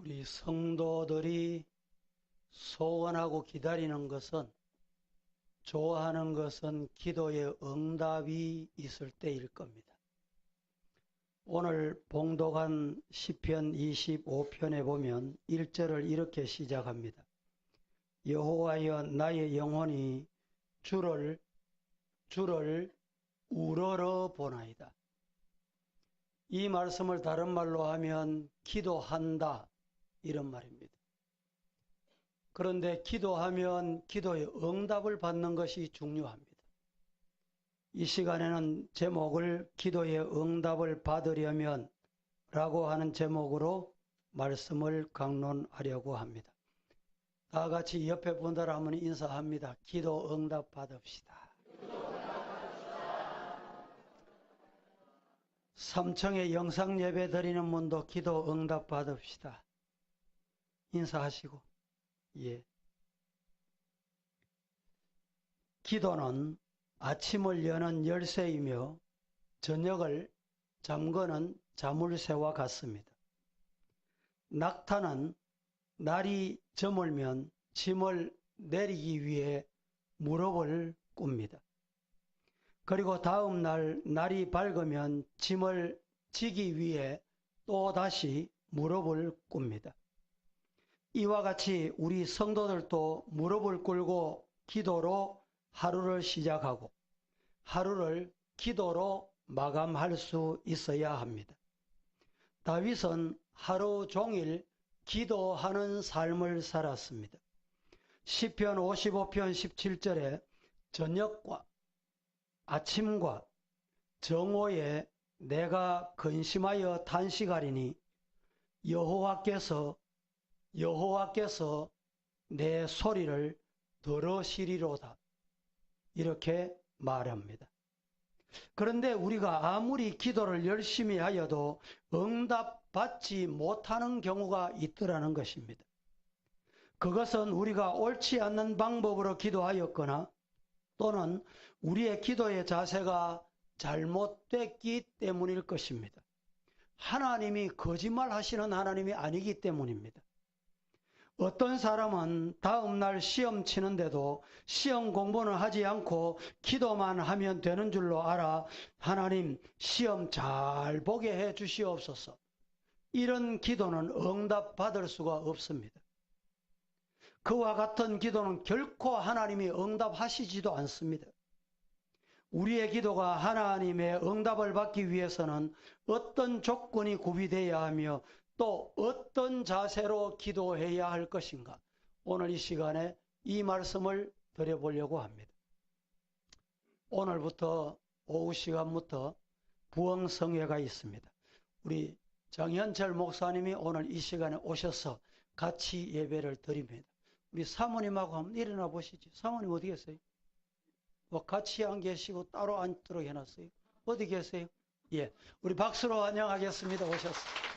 우리 성도들이 소원하고 기다리는 것은, 좋아하는 것은 기도의 응답이 있을 때일 겁니다. 오늘 봉독한 시편 25편에 보면 1절을 이렇게 시작합니다. 여호와여, 나의 영혼이 주를 우러러 보나이다. 이 말씀을 다른 말로 하면 기도한다, 이런 말입니다. 그런데 기도하면 기도의 응답을 받는 것이 중요합니다. 이 시간에는 제목을 기도의 응답을 받으려면 라고 하는 제목으로 말씀을 강론하려고 합니다. 다 같이 옆에 분들 한번 인사합니다. 기도 응답 받읍시다. 3층에 영상 예배 드리는 분도 기도 응답 받읍시다. 인사하시고. 예. 기도는 아침을 여는 열쇠이며 저녁을 잠그는 자물쇠와 같습니다. 낙타는 날이 저물면 짐을 내리기 위해 무릎을 꿇습니다. 그리고 다음 날 날이 밝으면 짐을 지기 위해 또다시 무릎을 꿇습니다. 이와 같이 우리 성도들도 무릎을 꿇고 기도로 하루를 시작하고 하루를 기도로 마감할 수 있어야 합니다. 다윗은 하루 종일 기도하는 삶을 살았습니다. 시편 55편 17절에 저녁과 아침과 정오에 내가 근심하여 탄식하리니 여호와께서 내 소리를 들으시리로다, 이렇게 말합니다. 그런데 우리가 아무리 기도를 열심히 하여도 응답받지 못하는 경우가 있더라는 것입니다. 그것은 우리가 옳지 않는 방법으로 기도하였거나 또는 우리의 기도의 자세가 잘못됐기 때문일 것입니다. 하나님이 거짓말하시는 하나님이 아니기 때문입니다. 어떤 사람은 다음날 시험 치는데도 시험 공부는 하지 않고 기도만 하면 되는 줄로 알아 하나님 시험 잘 보게 해 주시옵소서, 이런 기도는 응답받을 수가 없습니다. 그와 같은 기도는 결코 하나님이 응답하시지도 않습니다. 우리의 기도가 하나님의 응답을 받기 위해서는 어떤 조건이 구비되어야 하며 또 어떤 자세로 기도해야 할 것인가, 오늘 이 시간에 이 말씀을 드려보려고 합니다. 오늘부터 오후 시간부터 부흥성회가 있습니다. 우리 정현철 목사님이 오늘 이 시간에 오셔서 같이 예배를 드립니다. 우리 사모님하고 한번 일어나 보시죠. 사모님 어디 계세요? 뭐 같이 안 계시고 따로 앉도록 해놨어요. 어디 계세요? 예, 우리 박수로 환영하겠습니다. 오셨어요.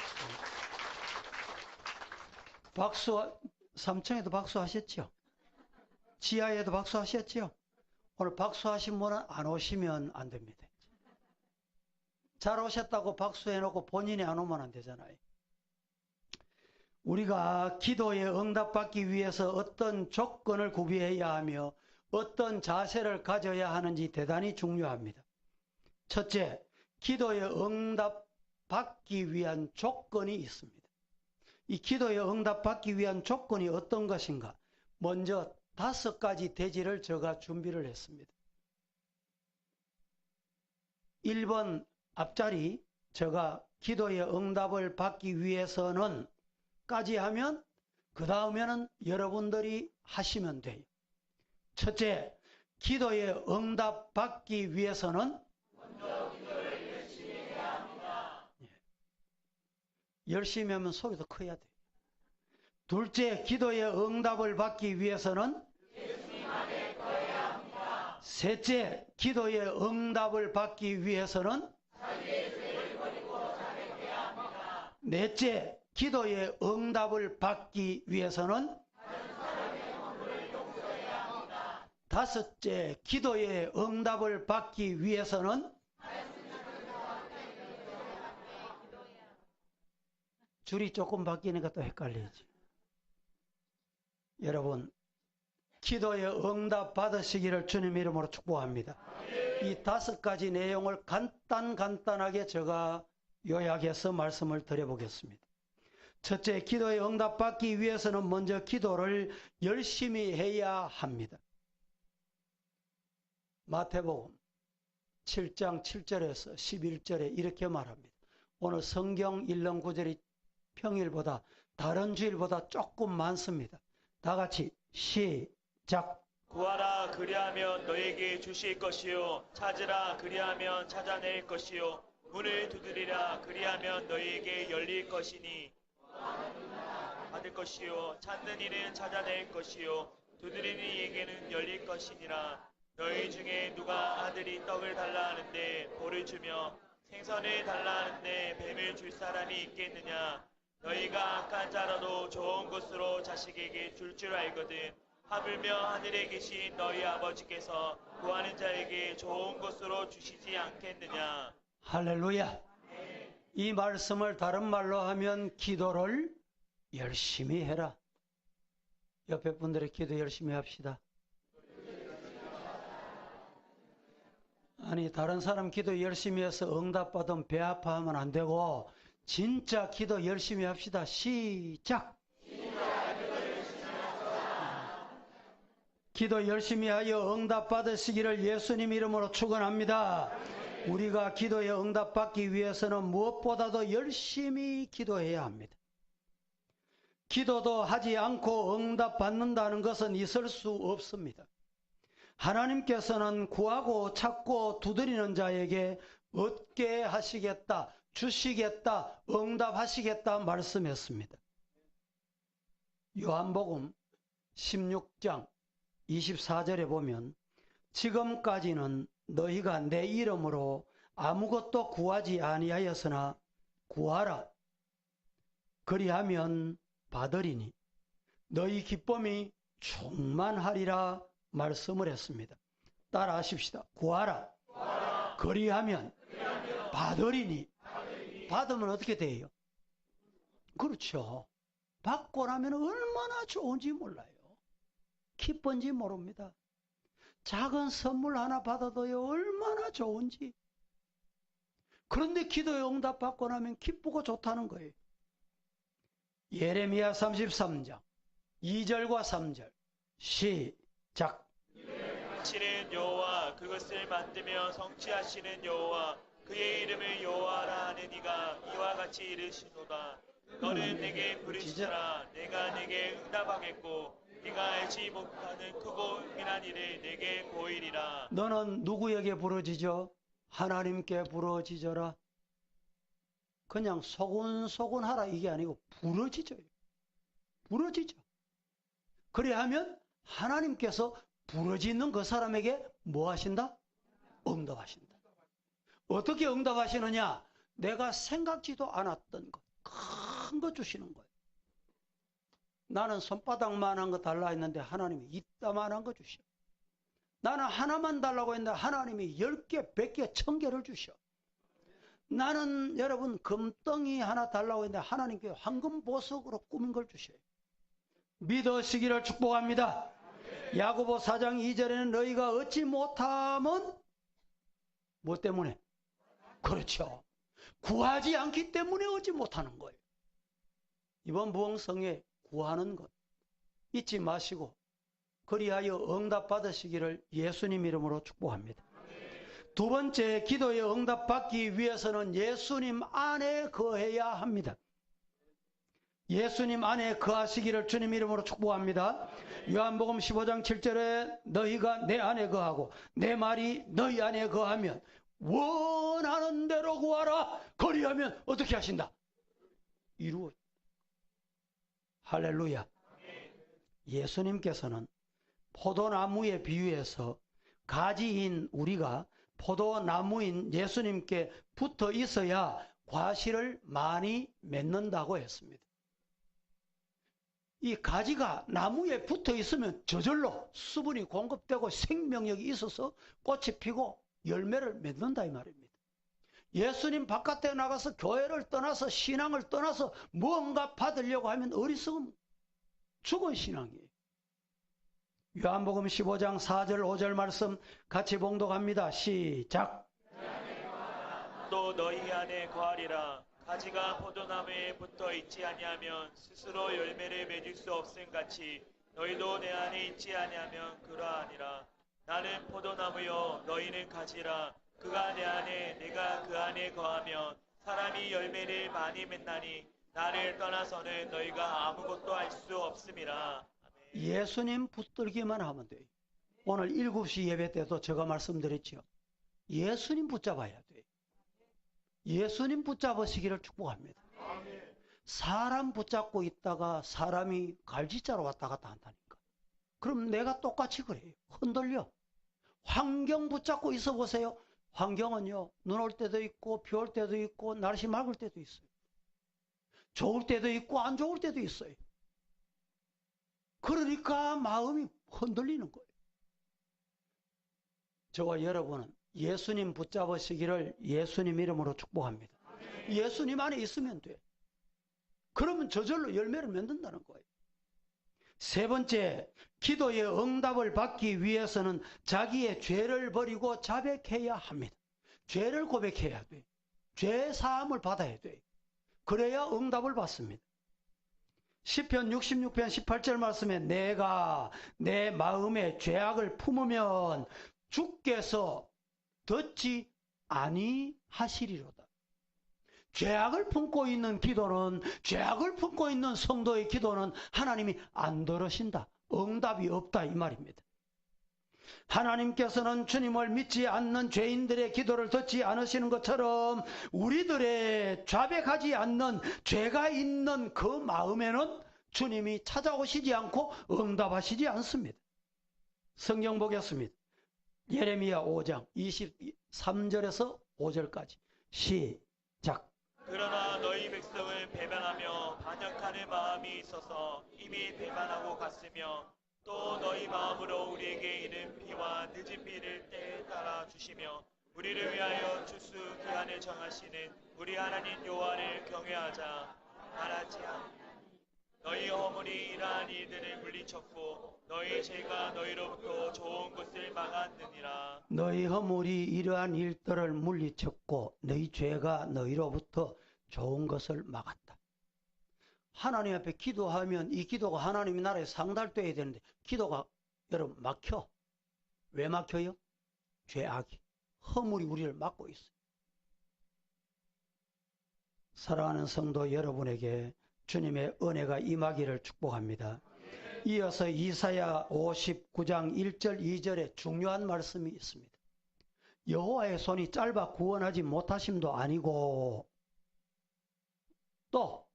박수, 3층에도 박수하셨죠? 지하에도 박수하셨죠? 오늘 박수하신 분은 안 오시면 안 됩니다. 잘 오셨다고 박수해놓고 본인이 안 오면 안 되잖아요. 우리가 기도에 응답받기 위해서 어떤 조건을 구비해야 하며 어떤 자세를 가져야 하는지 대단히 중요합니다. 첫째, 기도에 응답받기 위한 조건이 있습니다. 이 기도에 응답받기 위한 조건이 어떤 것인가? 먼저 5가지 대지를 제가 준비를 했습니다. 1번 앞자리, 제가 기도의 응답을 받기 위해서는 까지 하면 그 다음에는 여러분들이 하시면 돼요. 첫째, 기도의 응답 받기 위해서는 먼저 기도를 열심히 해야 합니다. 열심히 하면 소리 더 커야 돼요. 둘째, 기도의 응답을 받기 위해서는 예수님만에 거해야 합니다. 셋째, 기도의 응답을 받기 위해서는 자기의 죄를 버리고 자백해야 합니다. 넷째, 기도의 응답을 받기 위해서는 다른 사람의 허물을 용서해야 합니다. 다섯째, 기도의 응답을 받기 위해서는 줄이 조금 바뀌니까 또 헷갈리지. 여러분, 기도의 응답 받으시기를 주님 이름으로 축복합니다. 이 5가지 내용을 간단하게 제가 요약해서 말씀을 드려보겠습니다. 첫째, 기도의 응답 받기 위해서는 먼저 기도를 열심히 해야 합니다. 마태복음 7장 7절에서 11절에 이렇게 말합니다. 오늘 성경 읽는 구절이 평일보다 다른 주일보다 조금 많습니다. 다 같이 시작. 구하라 그리하면 너에게 주실 것이요 찾으라 그리하면 찾아낼 것이요 문을 두드리라 그리하면 너에게 열릴 것이니 받을 것이요 찾는 이는 찾아낼 것이요 두드리는 이에게는 열릴 것이니라. 너희 중에 누가 아들이 떡을 달라 하는데 돌을 주며 생선을 달라 하는데 뱀을 줄 사람이 있겠느냐. 너희가 악한 자라도 좋은 것으로 자식에게 줄 줄 알거든. 하물며 하늘에 계신 너희 아버지께서 구하는 자에게 좋은 것으로 주시지 않겠느냐. 할렐루야. 이 말씀을 다른 말로 하면 기도를 열심히 해라. 옆에 분들의 기도 열심히 합시다. 아니, 다른 사람 기도 열심히 해서 응답받으면 배 아파하면 안 되고 진짜 기도 열심히 합시다. 시작. 기도 열심히 하여 응답 받으시기를 예수님 이름으로 축원합니다. 우리가 기도에 응답 받기 위해서는 무엇보다도 열심히 기도해야 합니다. 기도도 하지 않고 응답 받는다는 것은 있을 수 없습니다. 하나님께서는 구하고 찾고 두드리는 자에게 얻게 하시겠다, 주시겠다, 응답하시겠다 말씀했습니다. 요한복음 16장 24절에 보면 지금까지는 너희가 내 이름으로 아무것도 구하지 아니하였으나 구하라 그리하면 받으리니 너희 기쁨이 충만하리라 말씀을 했습니다. 따라 하십시다. 구하라, 그리하면 받으리니. 받으면 어떻게 돼요? 그렇죠. 받고 나면 얼마나 좋은지 몰라요. 기쁜지 모릅니다. 작은 선물 하나 받아도요 얼마나 좋은지. 그런데 기도에 응답 받고 나면 기쁘고 좋다는 거예요. 예레미야 33장 2절과 3절 시작. 하시는 여호와 그것을 만들며 성취하시는 여호와 그의 이름을 여호와라 하는 이가 이와 같이 이르시노다. 너는 내게 부르시라 내가 내게 응답하겠고 네가 알지 못하는 크고 은밀한 일을 내게 보이리라. 너는 누구에게 부르짖어? 하나님께 부르짖어라. 그냥 소곤소곤 하라 이게 아니고 부르짖어요. 부르짖어. 그래 하면 하나님께서 부르짖는 그 사람에게 뭐 하신다? 응답하신다. 어떻게 응답하시느냐? 내가 생각지도 않았던 것, 큰 거 주시는 거예요. 나는 손바닥만한 거 달라 했는데 하나님이 이따만한 거 주셔. 나는 하나만 달라고 했는데 하나님이 10개, 100개, 1000개를 주셔. 나는 여러분 금덩이 하나 달라고 했는데 하나님께 황금 보석으로 꾸민 걸 주셔요. 믿으시기를 축복합니다. 야고보 4장 2절에는 너희가 얻지 못하면 뭐 때문에? 그렇죠. 구하지 않기 때문에 얻지 못하는 거예요. 이번 부흥성에 구하는 것 잊지 마시고 그리하여 응답 받으시기를 예수님 이름으로 축복합니다. 두 번째, 기도에 응답 받기 위해서는 예수님 안에 거해야 합니다. 예수님 안에 거하시기를 주님 이름으로 축복합니다. 요한복음 15장 7절에 너희가 내 안에 거하고 내 말이 너희 안에 거하면 원하는 대로 구하라. 그리하면 어떻게 하신다? 이루어. 할렐루야. 예수님께서는 포도나무에 비유해서 가지인 우리가 포도나무인 예수님께 붙어 있어야 과실을 많이 맺는다고 했습니다. 이 가지가 나무에 붙어 있으면 저절로 수분이 공급되고 생명력이 있어서 꽃이 피고 열매를 맺는다 이 말입니다. 예수님 바깥에 나가서 교회를 떠나서 신앙을 떠나서 무언가 받으려고 하면 어리석음 죽은 신앙이에요. 요한복음 15장 4절 5절 말씀 같이 봉독합니다. 시작. 또 너희 안에 거하리라. 가지가 포도나무에 붙어 있지 아니하면 스스로 열매를 맺을 수 없음 같이 너희도 내 안에 있지 아니하면 그러하니라. 나는 포도나무요 너희는 가지라. 그가 내 안에 내가 그 안에 거하면 사람이 열매를 많이 맺나니 나를 떠나서는 너희가 아무것도 할 수 없음이라. 예수님 붙들기만 하면 돼요. 오늘 7시 예배 때도 제가 말씀드렸죠. 예수님 붙잡아야 돼요. 예수님 붙잡으시기를 축복합니다. 사람 붙잡고 있다가 사람이 갈지자로 왔다 갔다 한다니까. 그럼 내가 똑같이 그래요. 흔들려. 환경 붙잡고 있어 보세요. 환경은요, 눈 올 때도 있고 비 올 때도 있고 날씨 맑을 때도 있어요. 좋을 때도 있고 안 좋을 때도 있어요. 그러니까 마음이 흔들리는 거예요. 저와 여러분은 예수님 붙잡으시기를 예수님 이름으로 축복합니다. 예수님 안에 있으면 돼. 그러면 저절로 열매를 맺는다는 거예요. 세 번째, 기도의 응답을 받기 위해서는 자기의 죄를 버리고 자백해야 합니다. 죄를 고백해야 돼. 죄 사함을 받아야 돼. 그래야 응답을 받습니다. 시편 66편 18절 말씀에 내가 내 마음에 죄악을 품으면 주께서 듣지 아니하시리로다. 죄악을 품고 있는 기도는, 죄악을 품고 있는 성도의 기도는 하나님이 안 들으신다. 응답이 없다 이 말입니다. 하나님께서는 주님을 믿지 않는 죄인들의 기도를 듣지 않으시는 것처럼 우리들의 자백하지 않는 죄가 있는 그 마음에는 주님이 찾아오시지 않고 응답하시지 않습니다. 성경 보겠습니다. 예레미야 5장 23절에서 5절까지 시작. 그러나 너희 백성은 배반하며 반역하는 마음이 있어서 이미 배반하고 갔으며 또 너희 마음으로 우리에게 이른 비와 늦은 비를 때에 따라 주시며 우리를 위하여 추수 기한을 정하시는 우리 하나님 여호와를 경외하자 말하지 않으니 너희 허물이 이러한 일들을 물리쳤고 너희 죄가 너희로부터 좋은 것을 막았느니라. 너희 허물이 이러한 일들을 물리쳤고 너희 죄가 너희로부터 좋은 것을 막았다. 하나님 앞에 기도하면 이 기도가 하나님의 나라에 상달돼야 되는데 기도가 여러분 막혀. 왜 막혀요? 죄악이, 허물이 우리를 막고 있어요. 사랑하는 성도 여러분에게 주님의 은혜가 임하기를 축복합니다. 이어서 이사야 59장 1절 2절에 중요한 말씀이 있습니다. 여호와의 손이 짧아 구원하지 못하심도 아니고 또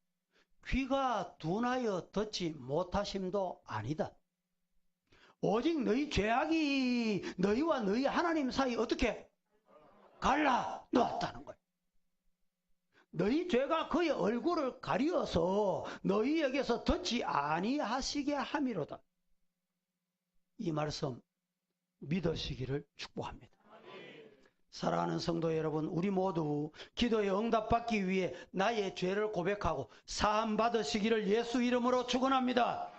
귀가 둔하여 듣지 못하심도 아니다. 오직 너희 죄악이 너희와 너희 하나님 사이 어떻게 갈라 놓았다는 거예요. 너희 죄가 그의 얼굴을 가리어서 너희에게서 듣지 아니하시게 함이로다. 이 말씀 믿으시기를 축복합니다. 사랑하는 성도 여러분, 우리 모두 기도에 응답받기 위해 나의 죄를 고백하고 사함 받으시기를 예수 이름으로 축원합니다.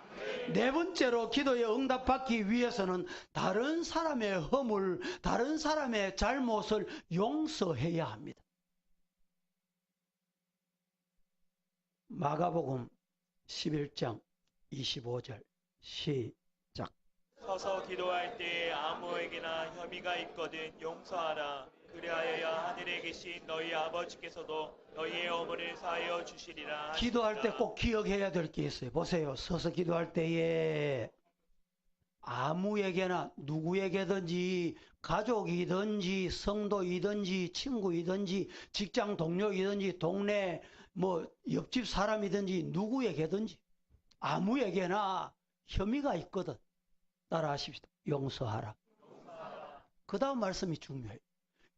네 번째로 기도에 응답받기 위해서는 다른 사람의 허물, 다른 사람의 잘못을 용서해야 합니다. 마가복음 11장 25절 시작. 서서 기도할 때 아무에게나 혐의가 있거든 용서하라. 그리하여야 하늘에 계신 너희 아버지께서도 너희의 허물을 사하여 주시리라. 기도할 때 꼭 기억해야 될 게 있어요. 보세요. 서서 기도할 때에 아무에게나 누구에게든지 가족이든지 성도이든지 친구이든지 직장 동료이든지 동네 옆집 사람이든지 누구에게든지 아무에게나 혐의가 있거든. 따라하십시다. 용서하라. 그 다음 말씀이 중요해요.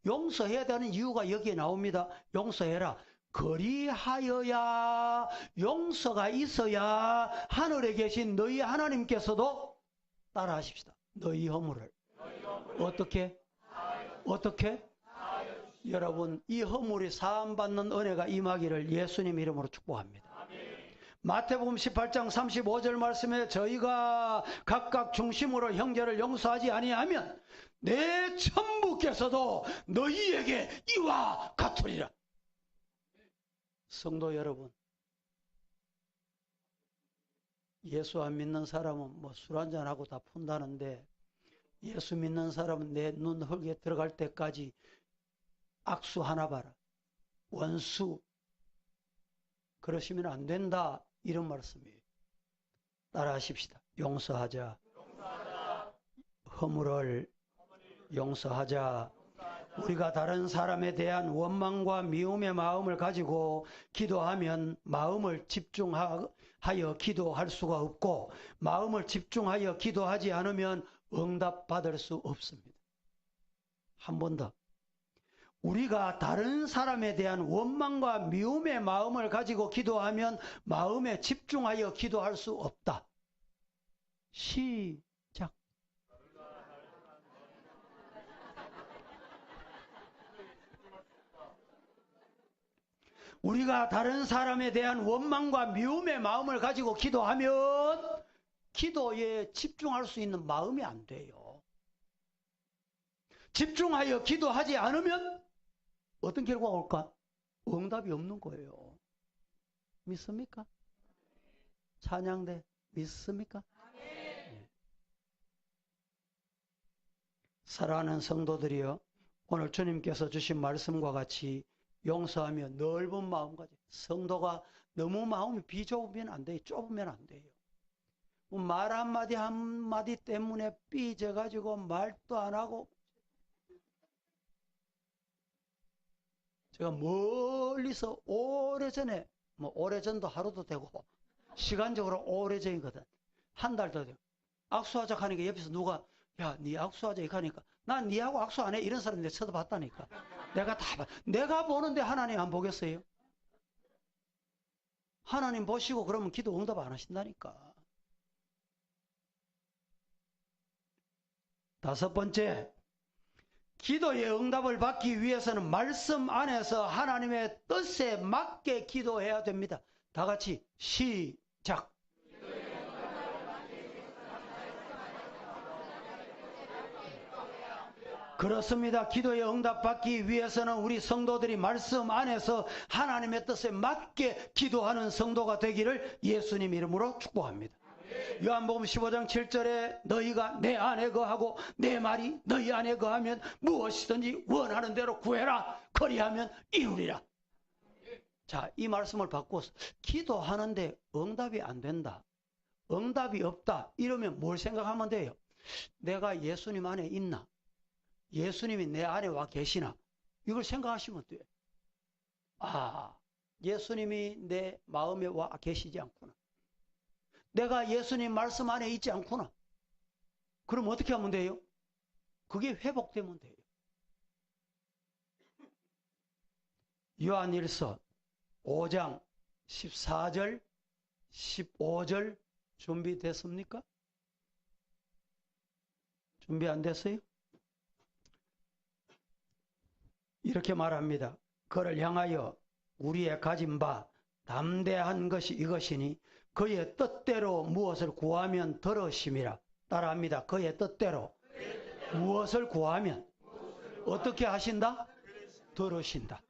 용서해야 되는 이유가 여기에 나옵니다. 용서해라. 그리하여야 용서가 있어야 하늘에 계신 너희 하나님께서도 따라하십시다. 너희 허물을 어떻게 여러분, 이 허물이 사함받는 은혜가 임하기를 예수님 이름으로 축복합니다. 마태복음 18장 35절 말씀에 저희가 각각 중심으로 형제를 용서하지 아니하면 내 천부께서도 너희에게 이와 같으리라. 성도 여러분, 예수 안 믿는 사람은 뭐 술 한잔하고 다 푼다는데, 예수 믿는 사람은 내 눈 흙에 들어갈 때까지 악수 하나 봐라, 원수, 그러시면 안 된다, 이런 말씀이에요. 따라 하십시다. 용서하자. 허물을 용서하자. 우리가 다른 사람에 대한 원망과 미움의 마음을 가지고 기도하면 마음을 집중하여 기도할 수가 없고, 마음을 집중하여 기도하지 않으면 응답받을 수 없습니다. 한 번 더. 우리가 다른 사람에 대한 원망과 미움의 마음을 가지고 기도하면 마음에 집중하여 기도할 수 없다. 시작. 우리가 다른 사람에 대한 원망과 미움의 마음을 가지고 기도하면 기도에 집중할 수 있는 마음이 안 돼요. 집중하여 기도하지 않으면 어떤 결과가 올까? 응답이 없는 거예요. 믿습니까? 찬양대 믿습니까? 네. 사랑하는 성도들이여, 오늘 주님께서 주신 말씀과 같이 용서하며 넓은 마음까지, 성도가 너무 마음이 비좁으면 안 돼요. 좁으면 안 돼요. 말 한마디 한마디 때문에 삐져가지고 말도 안 하고, 제가 멀리서 오래전에, 뭐 오래전도 하루도 되고 시간적으로 오래전이거든, 한 달도 되고, 악수하자 하니까 옆에서 누가 야, 니 악수하자 이렇게 하니까 난 니하고 악수 안 해, 이런 사람 내가 쳐다봤다니까. 내가 보는데 하나님 안 보겠어요? 하나님 보시고 그러면 기도 응답 안 하신다니까. 다섯 번째, 기도의 응답을 받기 위해서는 말씀 안에서 하나님의 뜻에 맞게 기도해야 됩니다. 다 같이 시작. 그렇습니다. 기도의 응답 받기 위해서는 우리 성도들이 말씀 안에서 하나님의 뜻에 맞게 기도하는 성도가 되기를 예수님 이름으로 축복합니다. 요한복음 15장 7절에 너희가 내 안에 거하고 내 말이 너희 안에 거하면 무엇이든지 원하는 대로 구해라, 그리하면 이루리라. 자, 이 말씀을 바꿔서 기도하는데 응답이 안 된다, 응답이 없다, 이러면 뭘 생각하면 돼요? 내가 예수님 안에 있나? 예수님이 내 안에 와 계시나? 이걸 생각하시면 돼요. 아, 예수님이 내 마음에 와 계시지 않구나, 내가 예수님 말씀 안에 있지 않구나. 그럼 어떻게 하면 돼요? 그게 회복되면 돼요. 요한일서 5장 14절 15절 준비됐습니까? 준비 안 됐어요? 이렇게 말합니다. 그를 향하여 우리의 가진 바 담대한 것이 이것이니 그의 뜻대로 무엇을 구하면 들으심이라. 따라합니다. 그의 뜻대로 무엇을 구하면 어떻게 하신다? 들으신다.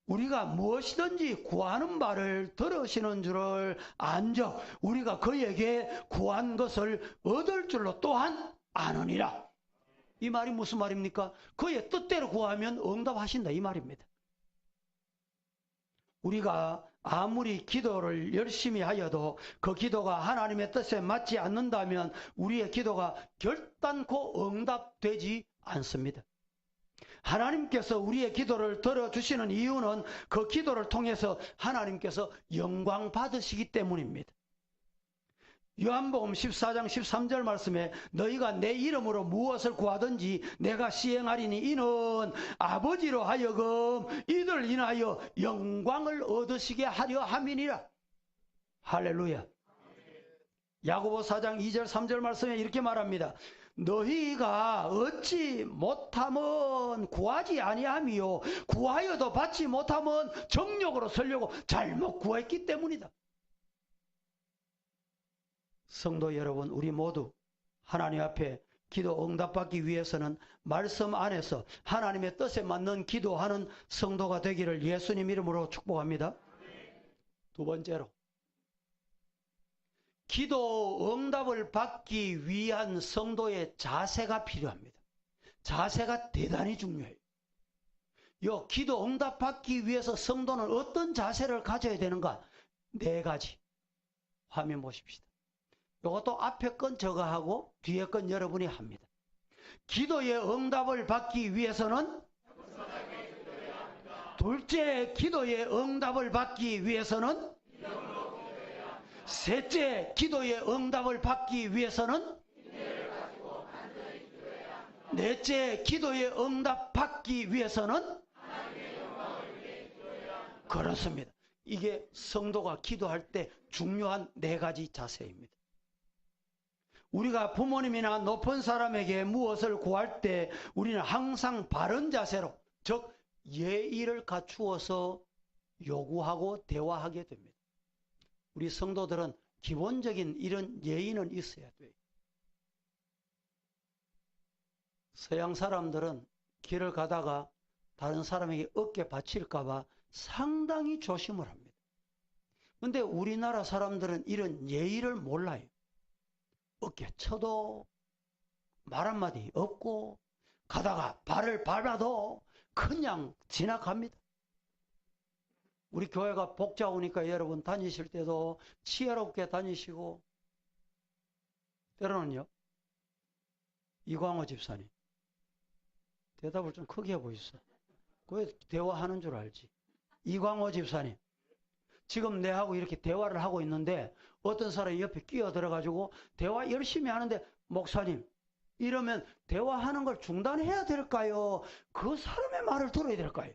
우리가 무엇이든지 구하는 바를 들으시는 줄을 안적 우리가 그에게 구한 것을 얻을 줄로 또한 아느니라. 이 말이 무슨 말입니까? 그의 뜻대로 구하면 응답하신다, 이 말입니다. 우리가 아무리 기도를 열심히 하여도 그 기도가 하나님의 뜻에 맞지 않는다면 우리의 기도가 결단코 응답되지 않습니다. 하나님께서 우리의 기도를 들어주시는 이유는 그 기도를 통해서 하나님께서 영광 받으시기 때문입니다. 요한복음 14장 13절 말씀에 너희가 내 이름으로 무엇을 구하든지 내가 시행하리니 이는 아버지로 하여금 이들 인하여 영광을 얻으시게 하려 함이니라. 할렐루야. 야고보 4장 2절 3절 말씀에 이렇게 말합니다. 너희가 얻지 못하면 구하지 아니함이요 구하여도 받지 못하면 정욕으로 살려고 잘못 구했기 때문이다. 성도 여러분, 우리 모두 하나님 앞에 기도 응답받기 위해서는 말씀 안에서 하나님의 뜻에 맞는 기도하는 성도가 되기를 예수님 이름으로 축복합니다. 두 번째로, 기도 응답을 받기 위한 성도의 자세가 필요합니다. 자세가 대단히 중요해요. 요 기도 응답 받기 위해서 성도는 어떤 자세를 가져야 되는가? 4가지. 화면 보십시다. 이것도 앞에 건 저거 하고 뒤에 건 여러분이 합니다. 기도의 응답을 받기 위해서는, 둘째, 기도의 응답을 받기 위해서는, 셋째, 기도의 응답을 받기 위해서는, 넷째, 기도의 응답 받기 위해서는, 그렇습니다. 이게 성도가 기도할 때 중요한 4가지 자세입니다. 우리가 부모님이나 높은 사람에게 무엇을 구할 때 우리는 항상 바른 자세로, 즉 예의를 갖추어서 요구하고 대화하게 됩니다. 우리 성도들은 기본적인 이런 예의는 있어야 돼요. 서양 사람들은 길을 가다가 다른 사람에게 어깨 받칠까 봐 상당히 조심을 합니다. 그런데 우리나라 사람들은 이런 예의를 몰라요. 어깨 쳐도 말 한마디 없고 가다가 발을 밟아도 그냥 지나갑니다. 우리 교회가 복잡하니까 여러분 다니실 때도 지혜롭게 다니시고, 때로는요, 이광호 집사님 대답을 좀 크게 해보시죠. 왜 대화하는 줄 알지? 이광호 집사님, 지금 내하고 이렇게 대화를 하고 있는데 어떤 사람이 옆에 끼어들어가지고 대화 열심히 하는데, 목사님, 이러면 대화하는 걸 중단해야 될까요? 그 사람의 말을 들어야 될까요?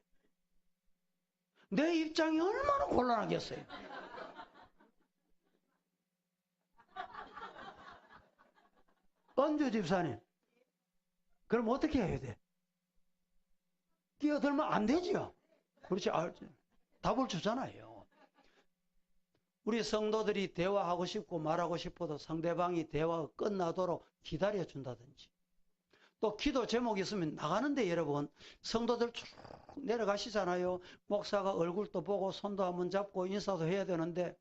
내 입장이 얼마나 곤란하겠어요. 은주 집사님, 그럼 어떻게 해야 돼? 끼어들면 안 되죠. 그렇지. 답을 주잖아요. 우리 성도들이 대화하고 싶고 말하고 싶어도 상대방이 대화가 끝나도록 기다려준다든지, 또 기도 제목이 있으면 나가는데 여러분, 성도들 쭉 내려가시잖아요. 목사가 얼굴도 보고 손도 한번 잡고 인사도 해야 되는데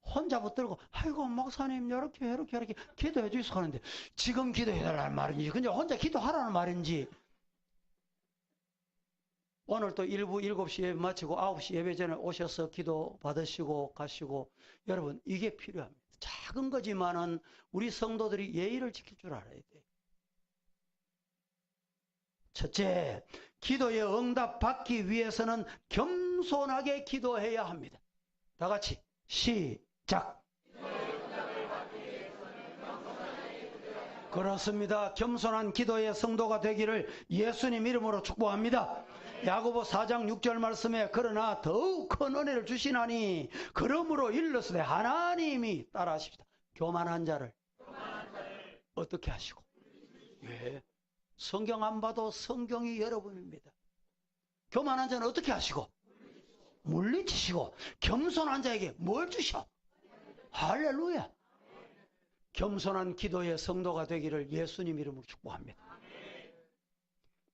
혼자 붙들고, 아이고 목사님 이렇게 기도해 주시소 하는데, 지금 기도해달라는 말인지 그냥 혼자 기도하라는 말인지, 오늘 또 일부 7시 예배 마치고 9시 예배 전에 오셔서 기도 받으시고 가시고, 여러분 이게 필요합니다. 작은 거지만은 우리 성도들이 예의를 지킬 줄 알아야 돼요. 첫째, 기도의 응답 받기 위해서는 겸손하게 기도해야 합니다. 다 같이 시작. 그렇습니다. 겸손한 기도의 성도가 되기를 예수님 이름으로 축복합니다. 야고보 4장 6절 말씀에, 그러나 더욱 큰 은혜를 주시나니 그러므로 일렀으되 하나님이, 따라하십시다, 교만한 자를 어떻게 하시고. 예. 성경 안 봐도 성경이 여러분입니다. 교만한 자는 어떻게 하시고? 물리치시고. 겸손한 자에게 뭘 주셔? 할렐루야. 겸손한 기도의 성도가 되기를 예수님 이름으로 축복합니다.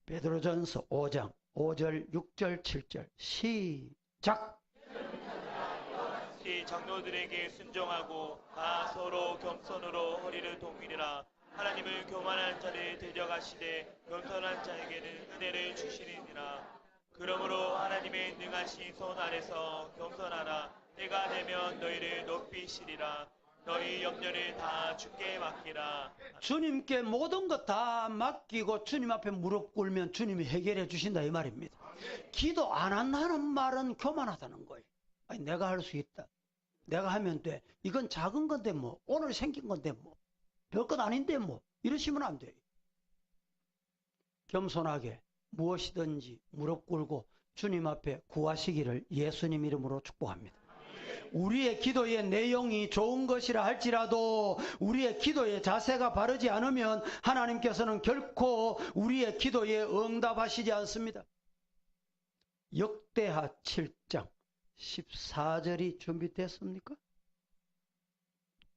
베드로전서 5장 5절 6절 7절 시작. 장로들에게 순종하고 다 서로 겸손으로 허리를 동이리라. 하나님은 교만한 자를 대적하시되 겸손한 자에게는 은혜를 주시리니라. 그러므로 하나님의 능하신 손 아래서 겸손하라. 때가 되면 너희를 높이시리라. 너희 염려를 다 주께 맡기라. 주님께 모든 것 다 맡기고 주님 앞에 무릎 꿇으면 주님이 해결해 주신다, 이 말입니다. 기도 안 한다는 말은 교만하다는 거예요. 아니, 내가 할 수 있다, 내가 하면 돼, 이건 작은 건데 뭐, 오늘 생긴 건데 뭐, 별것 아닌데 뭐, 이러시면 안 돼요. 겸손하게 무엇이든지 무릎 꿇고 주님 앞에 구하시기를 예수님 이름으로 축복합니다. 우리의 기도의 내용이 좋은 것이라 할지라도 우리의 기도의 자세가 바르지 않으면 하나님께서는 결코 우리의 기도에 응답하시지 않습니다. 역대하 7장 14절이 준비됐습니까?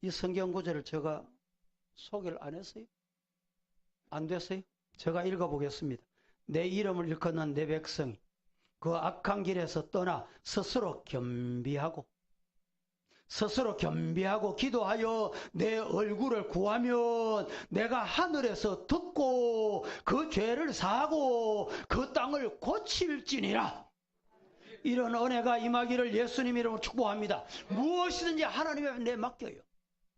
이 성경 구절을 제가 소개를 안 했어요? 안 됐어요? 제가 읽어보겠습니다. 내 이름을 일컫는 내 백성이 그 악한 길에서 떠나 스스로 겸비하고 기도하여 내 얼굴을 구하면 내가 하늘에서 듣고 그 죄를 사하고 그 땅을 고칠지니라. 이런 은혜가 임하기를 예수님 이름으로 축복합니다. 무엇이든지 하나님의 내 맡겨요.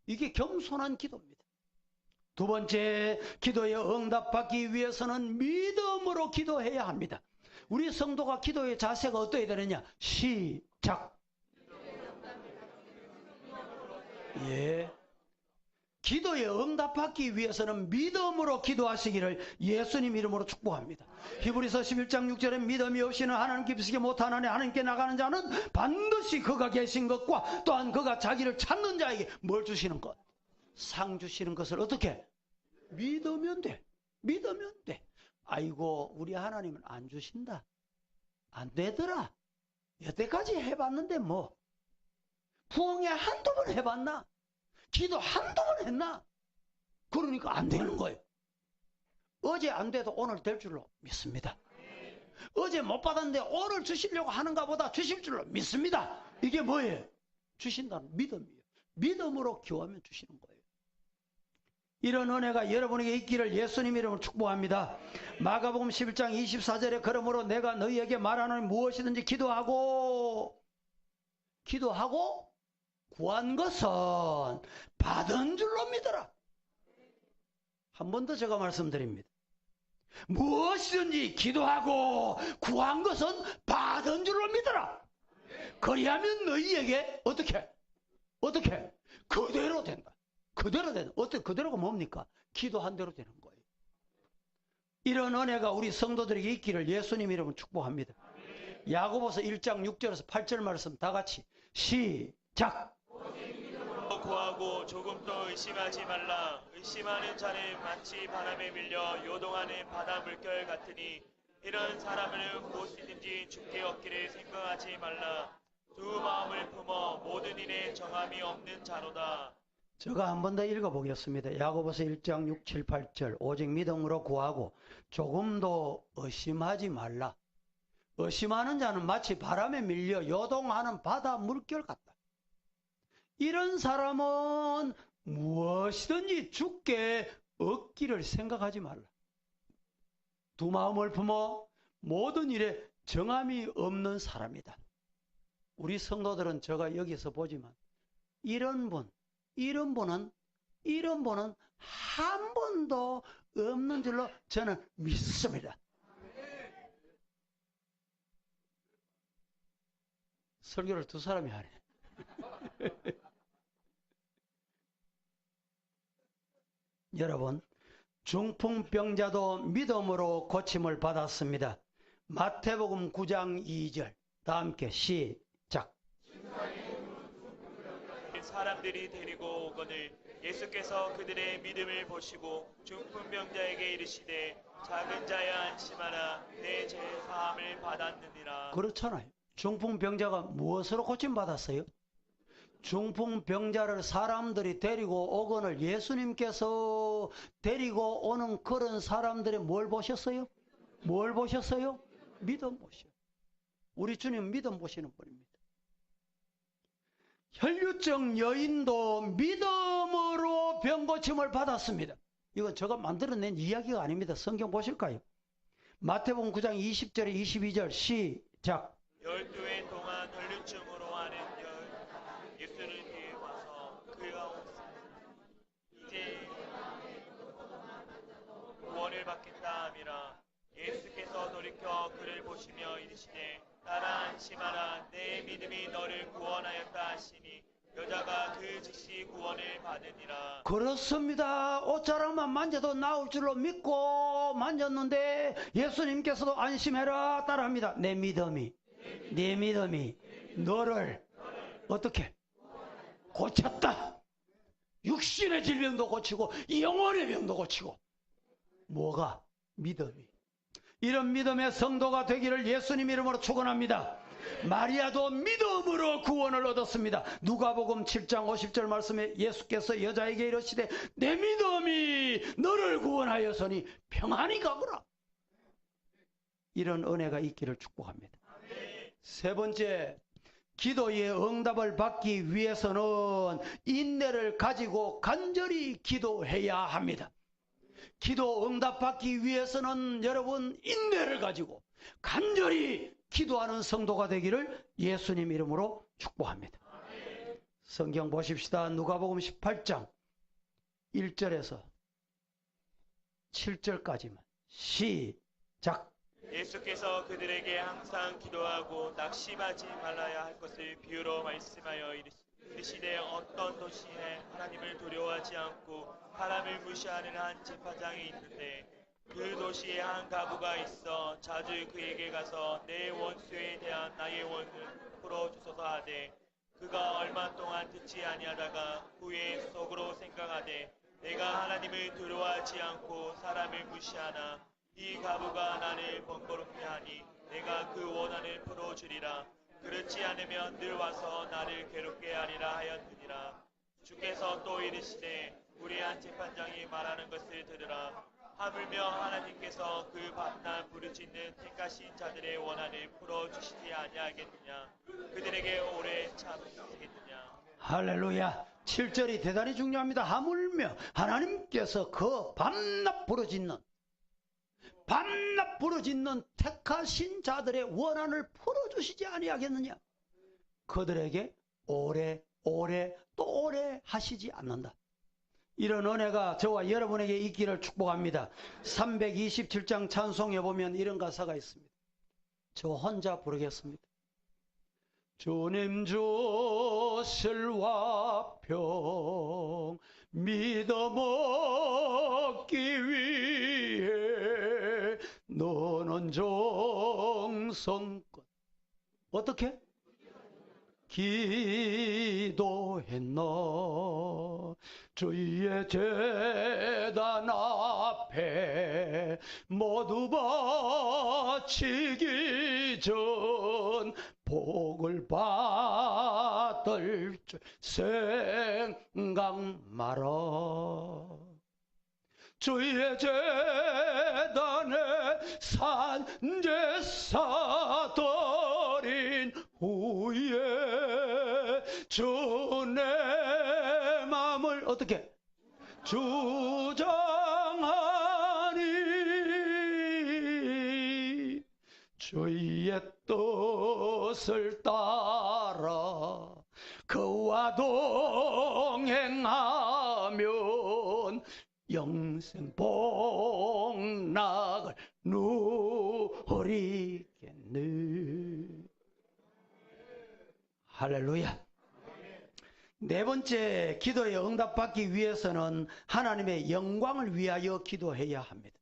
이게 겸손한 기도입니다. 두 번째, 기도에 응답받기 위해서는 믿음으로 기도해야 합니다. 우리 성도가 기도의 자세가 어떠해야 되느냐? 시작. 예. 기도에 응답받기 위해서는 믿음으로 기도하시기를 예수님 이름으로 축복합니다. 히브리서 11장 6절에 믿음이 없이는 하나님께 비스게 못하나니 하나님께 나가는 자는 반드시 그가 계신 것과 또한 그가 자기를 찾는 자에게 뭘 주시는 것? 상 주시는 것을 어떻게? 믿으면 돼. 믿으면 돼. 아이고 우리 하나님은 안 주신다. 안 되더라. 여태까지 해봤는데 뭐 부흥회 한두 번 해봤나? 기도 한두 번 했나? 그러니까 안 되는 거예요. 어제 안 돼도 오늘 될 줄로 믿습니다. 어제 못 받았는데 오늘 주시려고 하는가 보다 주실 줄로 믿습니다. 이게 뭐예요? 주신다는 믿음이에요. 믿음으로 기도하면 주시는 거예요. 이런 은혜가 여러분에게 있기를 예수님 이름으로 축복합니다. 마가복음 11장 24절에 그러므로 내가 너희에게 말하노니 무엇이든지 기도하고 구한 것은 받은 줄로 믿어라. 한 번 더 제가 말씀드립니다. 무엇이든지 기도하고 구한 것은 받은 줄로 믿어라. 그리하면 너희에게 어떻게? 그대로 된다. 그대로 된다. 어떻게 그대로가 뭡니까? 기도한 대로 되는 거예요. 이런 은혜가 우리 성도들에게 있기를 예수님 이름으로 축복합니다. 야고보서 1장 6절에서 8절 말씀 다 같이 시작. 구하고 조금도 의심하지 말라. 의심하는 자는 마치 바람에 밀려 요동하는 바다 물결 같으니 이런 사람은 무엇이든지 죽게 얻기를 생각하지 말라. 두 마음을 품어 모든 일에 정함이 없는 자로다. 제가 한 번 더 읽어보겠습니다. 야고보서 1장 6, 7, 8절 오직 믿음으로 구하고 조금도 의심하지 말라. 의심하는 자는 마치 바람에 밀려 요동하는 바다 물결 같다. 이런 사람은 무엇이든지 죽게 얻기를 생각하지 말라. 두 마음을 품어 모든 일에 정함이 없는 사람이다. 우리 성도들은 제가 여기서 보지만 이런 분은 한 번도 없는 줄로 저는 믿습니다. 설교를 두 사람이 하네. 여러분, 중풍병자도 믿음으로 고침을 받았습니다. 마태복음 9장 2절 다 함께 시작. 사람들이 데리고 오거늘 예수께서 그들의 믿음을 보시고 중풍병자에게 이르시되 작은 자야 안심하라 내 죄 사함을 받았느니라. 그렇잖아요. 중풍병자가 무엇으로 고침받았어요? 중풍병자를 사람들이 데리고 오거늘 예수님께서 데리고 오는 그런 사람들이 뭘 보셨어요? 믿음 보셔. 우리 주님 믿음 보시는 분입니다. 혈류증 여인도 믿음으로 병고침을 받았습니다. 이건 제가 만들어낸 이야기가 아닙니다. 성경 보실까요? 마태복음 9장 20절에 22절 시작. 12해 동안 혈류증으로 하는 예수를 뒤에 와서 그가 이제 구원을 받겠다 함이라. 예수께서 돌이켜 그를 보시며 이르시되 따라 안심하라 내 믿음이 너를 구원하였다 하시니 여자가 그 즉시 구원을 받으니라. 그렇습니다. 옷자락만 만져도 나올 줄로 믿고 만졌는데 예수님께서도 안심해라 따라합니다. 내 믿음이 너를 어떻게? 고쳤다. 육신의 질병도 고치고 영혼의 병도 고치고. 뭐가? 믿음이. 이런 믿음의 성도가 되기를 예수님 이름으로 축원합니다. 마리아도 믿음으로 구원을 얻었습니다. 누가복음 7장 50절 말씀에 예수께서 여자에게 이르시되 내 믿음이 너를 구원하였으니 평안히 가거라. 이런 은혜가 있기를 축복합니다. 세 번째, 기도의 응답을 받기 위해서는 인내를 가지고 간절히 기도해야 합니다. 기도 응답 받기 위해서는 여러분 인내를 가지고 간절히 기도하는 성도가 되기를 예수님 이름으로 축복합니다. 성경 보십시다. 누가복음 18장 1절에서 7절까지만 시작. 예수께서 그들에게 항상 기도하고 낙심하지 말아야 할 것을 비유로 말씀하여 이르시되 어떤 도시에 하나님을 두려워하지 않고 사람을 무시하는 한 재판장이 있는데 그 도시에 한 가부가 있어 자주 그에게 가서 내 원수에 대한 나의 원을 풀어주소서 하되 그가 얼마 동안 듣지 아니하다가 후에 속으로 생각하되 내가 하나님을 두려워하지 않고 사람을 무시하나 이 가부가 나를 번거롭게 하니 내가 그 원한을 풀어주리라. 그렇지 않으면 늘 와서 나를 괴롭게 하리라 하였느니라. 주께서 또 이르시되 우리 한 재판장이 말하는 것을 들으라. 하물며 하나님께서 그 밤낮 부르짖는 택하신 자들의 원한을 풀어주시지 아니하겠느냐. 그들에게 오래 참으시겠느냐. 할렐루야. 7절이 대단히 중요합니다. 하물며 하나님께서 그 밤낮 부르짖는 택하신 자들의 원한을 풀어주시지 아니하겠느냐. 그들에게 오래 또 오래 하시지 않는다. 이런 은혜가 저와 여러분에게 있기를 축복합니다. 327장 찬송에 보면 이런 가사가 있습니다. 저 혼자 부르겠습니다. 주님 주실 화평 믿음 얻기 위해 너는 정성껏 어떻게? 기도했나. 주의 제단 앞에 모두 바치기 전 복을 받을 줄 생각 마라. 주의 제단에 산제사 드린 후에 주내 마음을 어떻게 주장하니 주의 뜻을 따라 그와 동행하면 영생 복락을 누리겠네. 할렐루야. 네 번째, 기도에 응답받기 위해서는 하나님의 영광을 위하여 기도해야 합니다.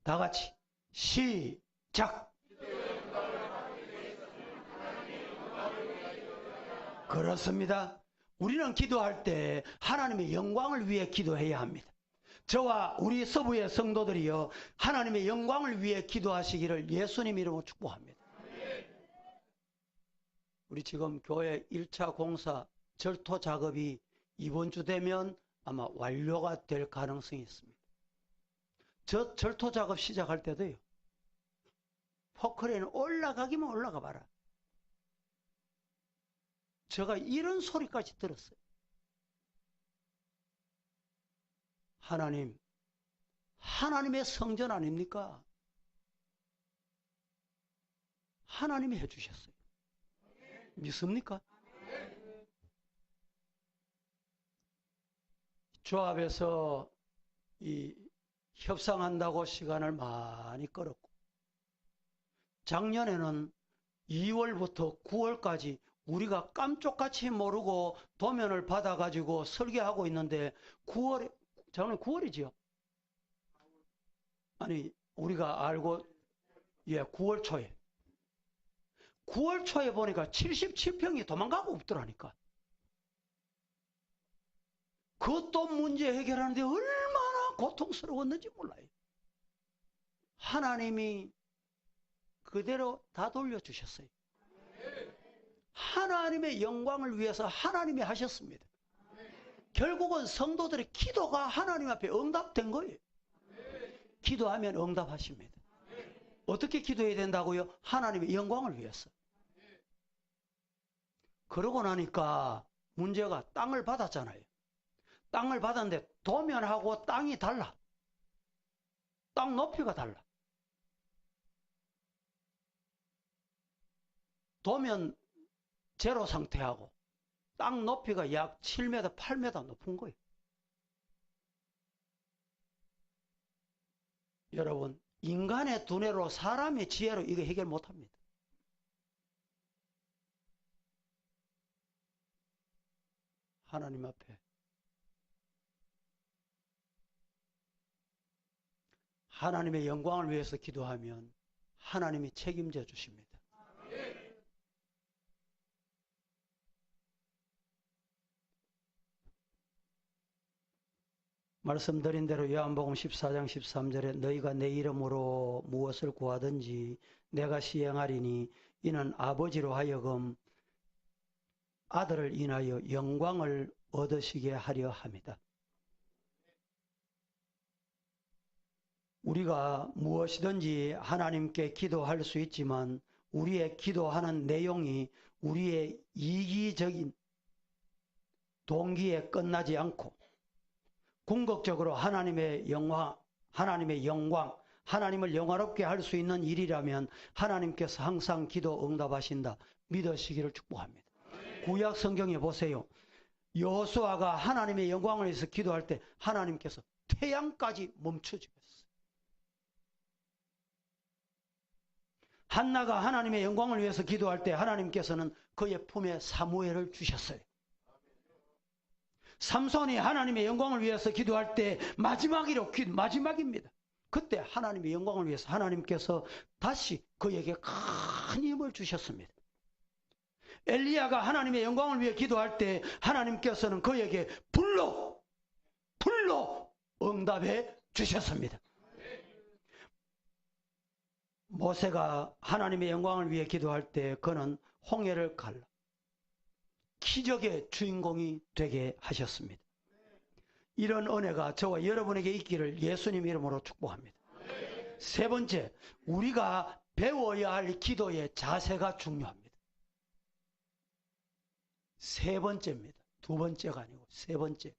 다 같이 시작. 그렇습니다. 우리는 기도할 때 하나님의 영광을 위해 기도해야 합니다. 저와 우리 서부의 성도들이요 하나님의 영광을 위해 기도하시기를 예수님 이름으로 축복합니다. 우리 지금 교회 1차 공사 절토 작업이 이번 주 되면 아마 완료가 될 가능성이 있습니다. 저 절토 작업 시작할 때도요 포크레인 올라가기만 올라가 봐라. 제가 이런 소리까지 들었어요. 하나님의 성전 아닙니까? 하나님이 해주셨어요. 믿습니까? 조합에서 협상한다고 시간을 많이 끌었고 작년에는 2월부터 9월까지 우리가 깜짝같이 모르고 도면을 받아가지고 설계하고 있는데 9월에 작년 9월이지요. 아니 우리가 알고 9월 초에 9월 초에 보니까 77평이 도망가고 없더라니까. 그것도 문제 해결하는데 얼마나 고통스러웠는지 몰라요. 하나님이 그대로 다 돌려주셨어요. 하나님의 영광을 위해서 하나님이 하셨습니다. 결국은 성도들의 기도가 하나님 앞에 응답된 거예요. 기도하면 응답하십니다. 어떻게 기도해야 된다고요? 하나님의 영광을 위해서. 그러고 나니까 문제가 땅을 받았잖아요. 땅을 받았는데 도면하고 땅이 달라. 땅 높이가 달라. 도면 제로 상태하고 땅 높이가 약 7m, 8m 높은 거예요. 여러분, 인간의 두뇌로 사람의 지혜로 이거 해결 못합니다. 하나님 앞에 하나님의 영광을 위해서 기도하면 하나님이 책임져 주십니다. 말씀드린 대로 요한복음 14장 13절에 너희가 내 이름으로 무엇을 구하든지 내가 시행하리니 이는 아버지로 하여금 아들을 인하여 영광을 얻으시게 하려 함이다. 우리가 무엇이든지 하나님께 기도할 수 있지만 우리의 기도하는 내용이 우리의 이기적인 동기에 끝나지 않고 궁극적으로 하나님의 영광, 하나님을 영화롭게 할 수 있는 일이라면 하나님께서 항상 기도 응답하신다. 믿으시기를 축복합니다. 구약 성경에 보세요. 여호수아가 하나님의 영광을 위해서 기도할 때 하나님께서 태양까지 멈춰주셨어요. 한나가 하나님의 영광을 위해서 기도할 때 하나님께서는 그의 품에 사무엘을 주셨어요. 삼손이 하나님의 영광을 위해서 기도할 때 마지막입니다. 그때 하나님의 영광을 위해서 하나님께서 다시 그에게 큰 힘을 주셨습니다. 엘리야가 하나님의 영광을 위해 기도할 때 하나님께서는 그에게 불로 응답해 주셨습니다. 모세가 하나님의 영광을 위해 기도할 때 그는 홍해를 갈라 기적의 주인공이 되게 하셨습니다. 이런 은혜가 저와 여러분에게 있기를 예수님 이름으로 축복합니다. 세 번째, 우리가 배워야 할 기도의 자세가 중요합니다. 세 번째입니다. 두 번째가 아니고 세 번째.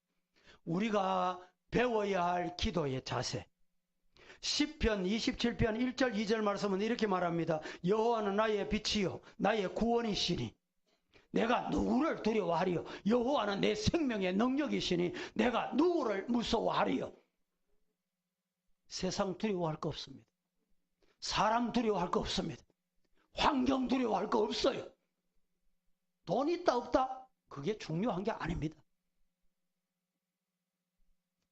우리가 배워야 할 기도의 자세. 시편 27편 1절 2절 말씀은 이렇게 말합니다. 여호와는 나의 빛이요 나의 구원이시니 내가 누구를 두려워하리요? 여호와는 내 생명의 능력이시니 내가 누구를 무서워하리요? 세상 두려워할 거 없습니다. 사람 두려워할 거 없습니다. 환경 두려워할 거 없어요. 돈 있다 없다? 그게 중요한 게 아닙니다.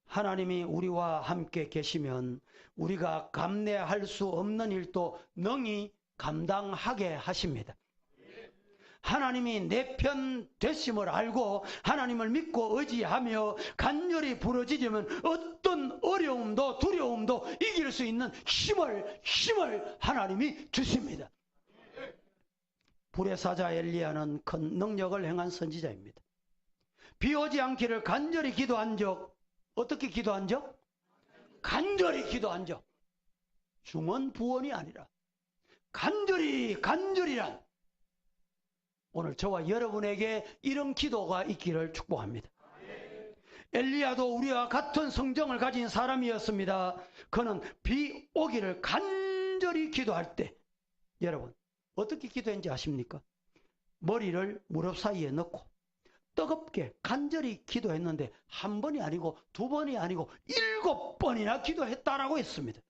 하나님이 우리와 함께 계시면 우리가 감내할 수 없는 일도 능히 감당하게 하십니다. 하나님이 내 편 되심을 알고 하나님을 믿고 의지하며 간절히 부르짖으면 어떤 어려움도 두려움도 이길 수 있는 힘을 하나님이 주십니다. 불의 사자 엘리야는 큰 능력을 행한 선지자입니다. 비 오지 않기를 간절히 기도한 적, 어떻게 기도한 적? 간절히 기도한 적. 중언부언이 아니라 간절히란 오늘 저와 여러분에게 이런 기도가 있기를 축복합니다. 엘리야도 우리와 같은 성정을 가진 사람이었습니다. 그는 비 오기를 간절히 기도할 때 여러분 어떻게 기도했는지 아십니까? 머리를 무릎 사이에 넣고 뜨겁게 간절히 기도했는데 한 번이 아니고 두 번이 아니고 7번이나 기도했다라고 했습니다.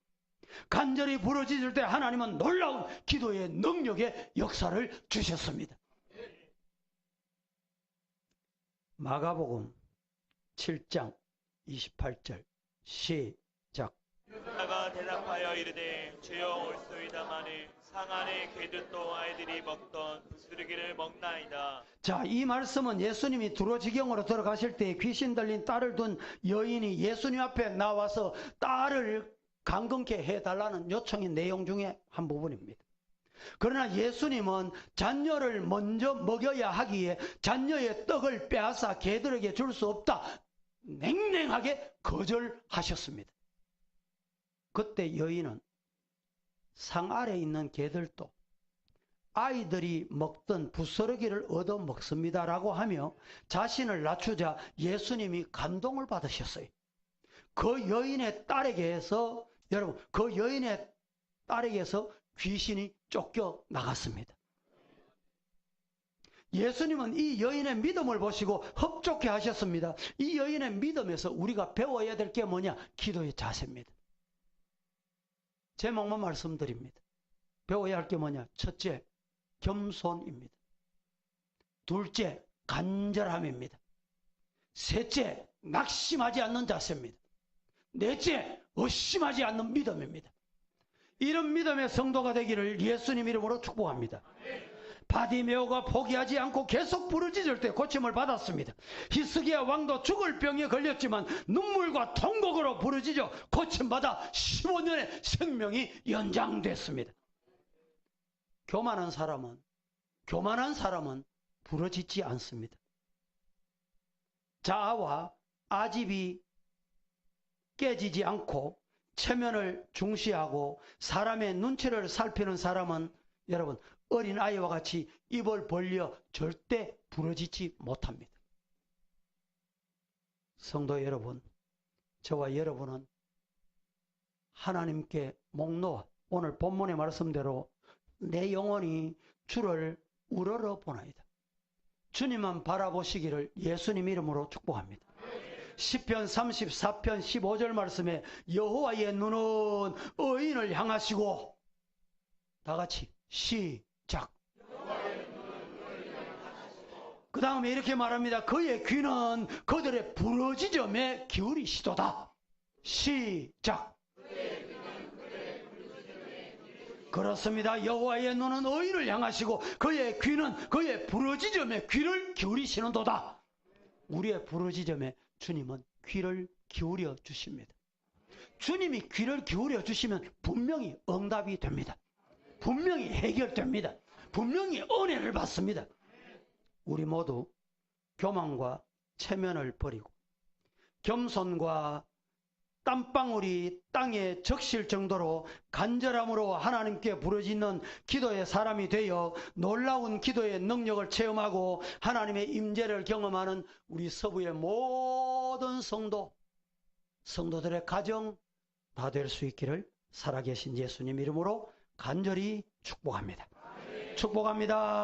간절히 부르짖을 때 하나님은 놀라운 기도의 능력의 역사를 주셨습니다. 마가복음 7장 28절 시작. 유다가 대답하여 이르되 주여 올소이다마는 상 안에 개들도 아이들이 먹던 부스러기를 먹나이다. 자, 이 말씀은 예수님이 두로지경으로 들어가실 때 귀신 들린 딸을 둔 여인이 예수님 앞에 나와서 딸을 강건케 해달라는 요청의 내용 중에 한 부분입니다. 그러나 예수님은 잔녀를 먼저 먹여야 하기에 잔녀의 떡을 빼앗아 개들에게 줄 수 없다. 냉랭하게 거절하셨습니다. 그때 여인은 상 아래에 있는 개들도 아이들이 먹던 부스러기를 얻어 먹습니다라고 하며 자신을 낮추자 예수님이 감동을 받으셨어요. 그 여인의 딸에게서 여러분, 그 여인의 딸에게서 귀신이 쫓겨 나갔습니다. 예수님은 이 여인의 믿음을 보시고 흡족해 하셨습니다. 이 여인의 믿음에서 우리가 배워야 될 게 뭐냐? 기도의 자세입니다. 제목만 말씀드립니다. 배워야 할 게 뭐냐? 첫째, 겸손입니다. 둘째, 간절함입니다. 셋째, 낙심하지 않는 자세입니다. 넷째, 의심하지 않는 믿음입니다. 이런 믿음의 성도가 되기를 예수님 이름으로 축복합니다. 바디메오가 포기하지 않고 계속 부르짖을 때 고침을 받았습니다. 히스기야 왕도 죽을 병에 걸렸지만 눈물과 통곡으로 부르짖어 고침받아 15년의 생명이 연장됐습니다. 교만한 사람은 부르짖지 않습니다. 자아와 아집이 깨지지 않고 체면을 중시하고 사람의 눈치를 살피는 사람은 여러분 어린아이와 같이 입을 벌려 절대 부르짖지 못합니다. 성도 여러분, 저와 여러분은 하나님께 목 놓아 오늘 본문의 말씀대로 내 영혼이 주를 우러러 보나이다. 주님만 바라보시기를 예수님 이름으로 축복합니다. 시편 34편 15절 말씀에 여호와의 눈은 의인을 향하시고 다 같이 시작. 그 다음에 이렇게 말합니다. 그의 귀는 그들의 부르짖음에 기울이시도다. 시작. 그렇습니다. 여호와의 눈은 의인을 향하시고 그의 귀는 그의 부르짖음에 귀를 기울이시는도다. 우리의 부르짖음에 주님은 귀를 기울여 주십니다. 주님이 귀를 기울여 주시면 분명히 응답이 됩니다. 분명히 해결됩니다. 분명히 은혜를 받습니다. 우리 모두 교만과 체면을 버리고 겸손과 땀방울이 땅에 적실 정도로 간절함으로 하나님께 부르짖는 기도의 사람이 되어 놀라운 기도의 능력을 체험하고 하나님의 임재를 경험하는 우리 서부의 모든 성도들의 가정 다 될 수 있기를 살아계신 예수님 이름으로 간절히 축복합니다. 축복합니다.